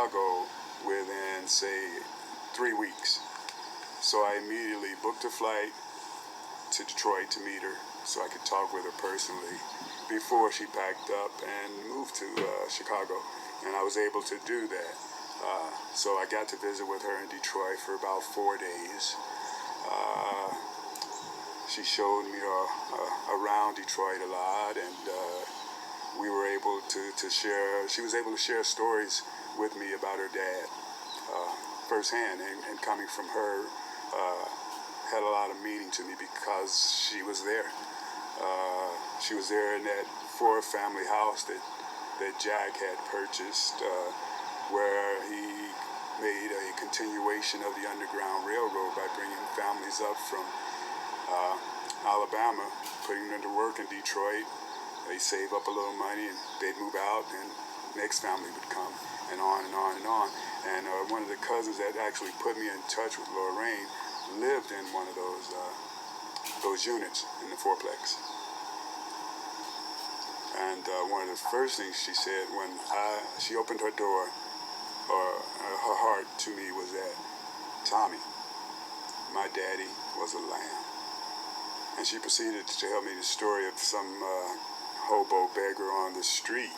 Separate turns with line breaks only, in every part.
Chicago within, say, 3 weeks. So I immediately booked a flight to Detroit to meet her so I could talk with her personally before she packed up and moved to Chicago. And I was able to do that. So I got to visit with her in Detroit for about 4 days. She showed me around Detroit a lot, and we were able to share, she was able to share stories with me about her dad firsthand, and coming from her had a lot of meaning to me because she was there. She was there in that four-family house that Jack had purchased, where he made a continuation of the Underground Railroad by bringing families up from Alabama, putting them to work in Detroit. They save up a little money and they'd move out, and next family would come, and on and on and on. And one of the cousins that actually put me in touch with Lorraine lived in one of those units in the fourplex. And one of the first things she said when she opened her door, or her heart to me, was that, "Tommy, my daddy was a lamb." And she proceeded to tell me the story of some hobo beggar on the street.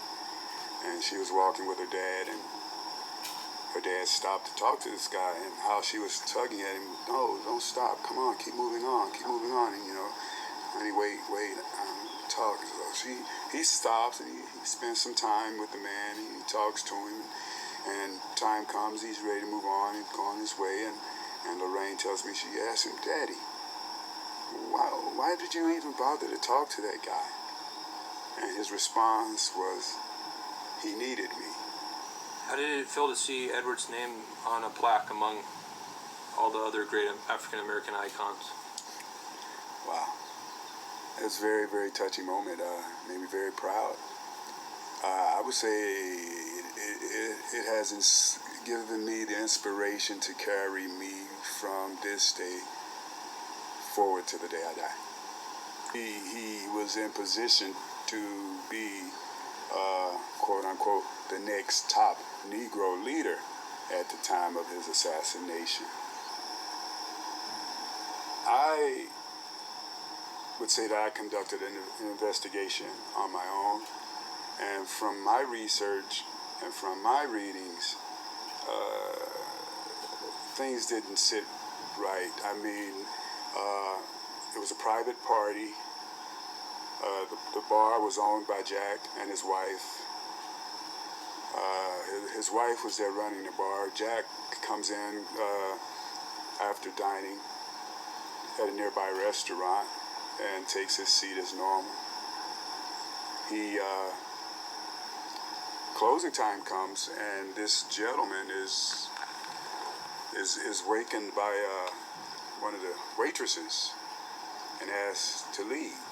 And she was walking with her dad, and her dad stopped to talk to this guy, and how she was tugging at him. "No, don't stop. Come on, keep moving on, keep moving on." And, honey, wait, talk. So he stops, and he spends some time with the man, and he talks to him. And time comes, he's ready to move on and go on his way. And Lorraine tells me, she asked him, "Daddy, why did you even bother to talk to that guy?" And his response was, "He needed me."
How did it feel to see Edward's name on a plaque among all the other great African-American icons?
Wow. It was a very, very touching moment. Made me very proud. I would say it has given me the inspiration to carry me from this day forward to the day I die. He was in position to be, quote unquote, the next top Negro leader at the time of his assassination. I would say that I conducted an investigation on my own, and from my research and from my readings, things didn't sit right. I mean, it was a private party. The bar was owned by Jack and his wife. His wife was there running the bar. Jack comes in after dining at a nearby restaurant and takes his seat as normal. Closing time comes, and this gentleman is wakened by one of the waitresses and asked to leave.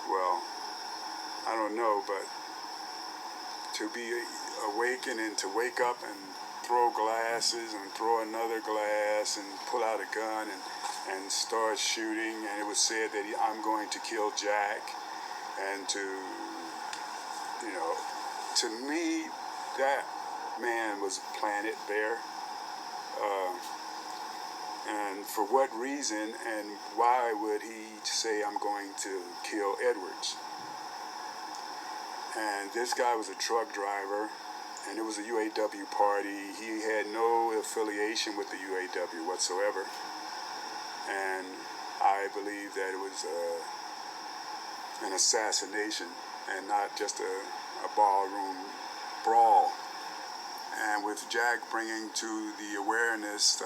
Well, I don't know, but to be awakened and to wake up and throw glasses and throw another glass and pull out a gun and start shooting, and it was said that I'm going to kill Jack, and to me, that man was planted there. And for what reason, and why would he say I'm going to kill Edwards? And this guy was a truck driver, and it was a UAW party. He had no affiliation with the UAW whatsoever. And I believe that it was an assassination and not just a ballroom brawl. And with Jack bringing to the awareness,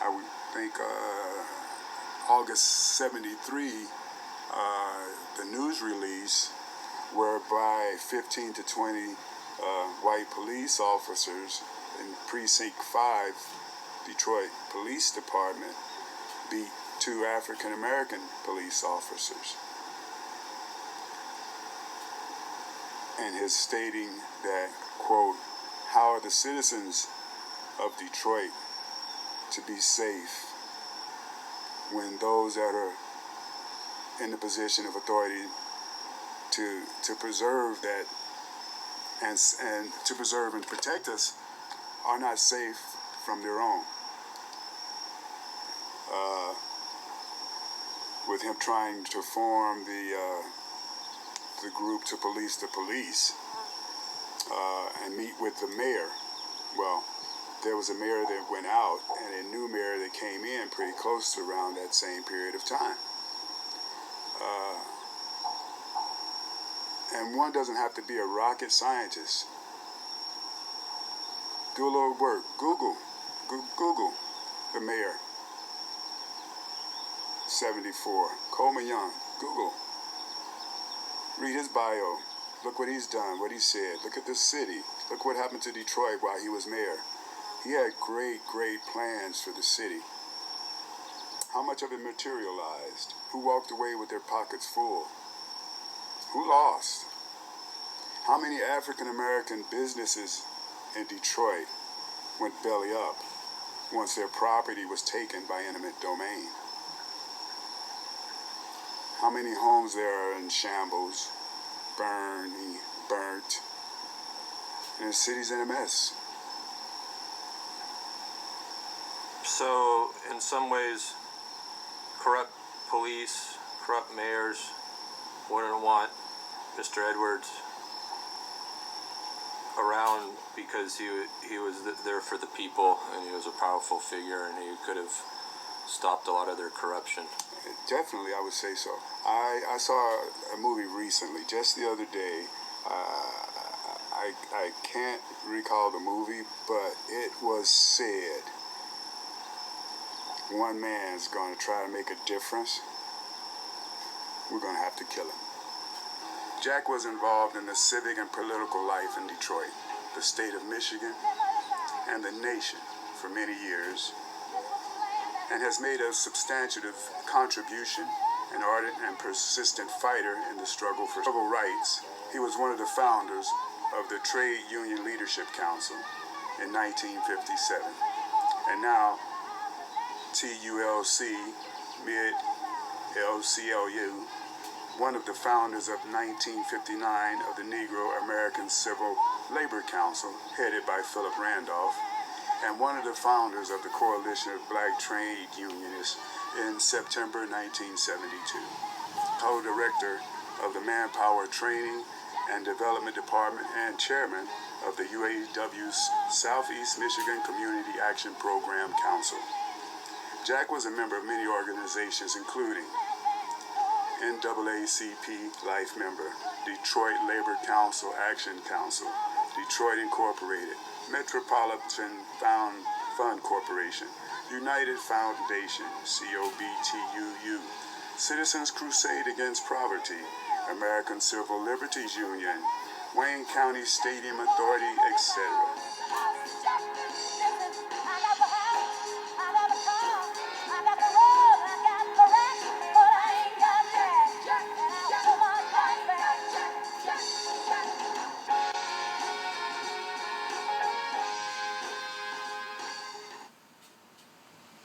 I would think August 73, the news release whereby 15 to 20 white police officers in Precinct 5, Detroit Police Department, beat 2 African-American police officers. And his stating that, quote, "How are the citizens of Detroit to be safe when those that are in the position of authority to preserve that and to preserve and protect us are not safe from their own. With him trying to form the group to police the police and meet with the mayor. Well, there was a mayor that went out and a new mayor that came in pretty close to around that same period of time. And one doesn't have to be a rocket scientist. Do a little work. Google the mayor. 74. Coleman Young. Google. Read his bio. Look what he's done, what he said. Look at the city. Look what happened to Detroit while he was mayor. He had great plans for the city. How much of it materialized? Who walked away with their pockets full? Who lost? How many African American businesses in Detroit went belly up once their property was taken by eminent domain? How many homes there are in shambles, burnt, and the city's in a mess?
So, in some ways, corrupt police, corrupt mayors wouldn't want Mr. Edwards around because he was there for the people and he was a powerful figure and he could have stopped a lot of their corruption.
Definitely, I would say so. I saw a movie recently, just the other day. I can't recall the movie, but it was said one man's going to try to make a difference. We're going to have to kill him. Jack was involved in the civic and political life in Detroit, the state of Michigan, and the nation for many years, and has made a substantive contribution, an ardent and persistent fighter in the struggle for civil rights. He was one of the founders of the Trade Union Leadership Council in 1957, and now TULC, mid-LCLU, one of the founders of 1959 of the Negro American Civil Labor Council, headed by Philip Randolph, and one of the founders of the Coalition of Black Trade Unionists in September 1972, co-director of the Manpower Training and Development Department and chairman of the UAW's Southeast Michigan Community Action Program Council. Jack was a member of many organizations, including NAACP Life Member, Detroit Labor Council Action Council, Detroit Incorporated, Metropolitan Fund Corporation, United Foundation, COBTUU, Citizens Crusade Against Poverty, American Civil Liberties Union, Wayne County Stadium Authority, etc.